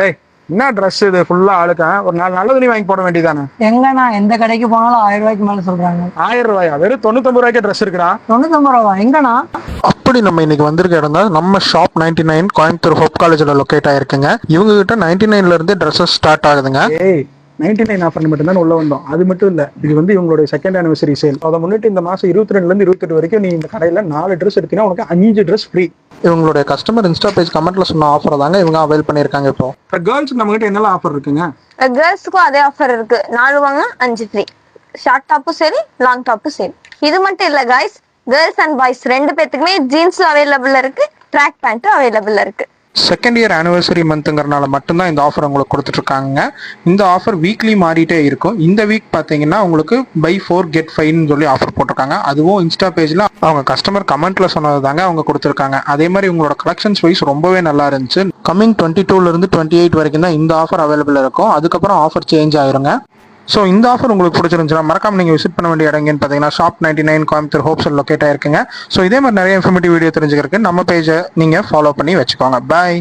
ஏய் என்ன ட்ரெஸ் இது ஃபுல்லா ஆளுக்கா? ஒரு நாலு நல்ல துணி வாங்கி போட வேண்டியதானே? எங்கண்ணா எந்த கடைக்கு போனாலும் 1000 ரூபாய்க்கு மேல சொல்றாங்க. 1000 ரூபாயா? வெறும் 99 ரூபாய்க்கு ட்ரெஸ் இருக்குடா. 99 ரூபா எங்கண்ணா? அப்படி நம்ம இன்னைக்கு வந்திருக்க இடம் தான் நம்ம ஷாப் 99 கோயம்புத்தூர் ஹோப் காலேஜில் லொக்கேட் ஆயிருக்குங்க. இவங்க கிட்ட 99ல இருந்து ட்ரெஸ்ஸஸ் ஸ்டார்ட் ஆகுதுங்க. ஏய் 99 ஆஃபர் மட்டும் தான் உள்ள வந்தோம். அது மட்டும் இல்ல, இது வந்து இவங்களுடைய செகண்ட் ஆனிவர்சரி சேல். அதை முன்னிட்டு இந்த மாசம் 22ல இருந்து 28 வரைக்கும் நீ இந்த கடையில 4 ட்ரெஸ் எடுத்தீங்கன்னா உனக்கு 5 ட்ரெஸ் ஃப்ரீ. இவங்களுடைய கஸ்டமர் இன்ஸ்டா பேஜ் கமெண்ட்ல சொன்ன ஆஃபர் தாங்க இவங்க அவைல் பண்ணியிருக்காங்க. இப்போ கேர்ள்ஸ்க்கு நம்ம கிட்ட என்னெல்லாம் ஆஃபர் இருக்குங்க? கேர்ள்ஸுக்கும் அதே ஆஃபர் இருக்கு. 4 வாங்க 5 ஃப்ரீ. ஷார்ட் டாப்பும் சரி, லாங் டாப்பும் சரி. இது மட்டும் இல்ல கைஸ், கேர்ள்ஸ் அண்ட் பாய்ஸ் 2 பேத்துக்குமே ஜீன்ஸ் அவைலபிள் இருக்கு, ட்ராக் பேண்ட்டும் அவைலபிள் இருக்கு. செகண்ட் இயர் ஆனிவர்சரி மந்த்துங்கிறனால மட்டும்தான் இந்த ஆஃபர் உங்களுக்கு கொடுத்துட்டு இருக்காங்க. இந்த ஆஃபர் வீக்லி மாறிட்டே இருக்கும். இந்த வீக் பார்த்தீங்கன்னா உங்களுக்கு பை 4 get 5 சொல்லி ஆஃபர் போட்டிருக்காங்க. அதுவும் இன்ஸ்டா பேஜ்ல அவங்க கஸ்டமர் கமெண்ட்ல சொன்னது தாங்க அவங்க கொடுத்துருக்காங்க. அதே மாதிரி உங்களோட கலெக்ஷன்ஸ் வைஸ் ரொம்பவே நல்லா இருந்துச்சு. கம்மிங் 22ல இருந்து 28 வரைக்கும் தான் இந்த ஆஃபர் அவைலபிள் இருக்கும். அதுக்கப்புறம் ஆஃபர் சேஞ்ச் ஆயிருங்க. ஸோ இந்த ஆஃபர் உங்களுக்கு பிடிச்சிருந்துச்சுன்னா மறக்காம நீங்கள் விசிட் பண்ண வேண்டிய இடங்கன்னு பார்த்தீங்கன்னா ஷாப் 99 கோயம்புத்தூர் ஹோப்ஸில் லொக்கேட் ஆயிருக்குங்க. ஸோ இதே மாதிரி நிறைய இன்ஃபர்மேட்டிவ் வீடியோ தெரிஞ்சுக்கிறதுக்கு நம்ம பேஜை நீங்கள் ஃபாலோ பண்ணி வச்சுக்கோங்க. பாய்.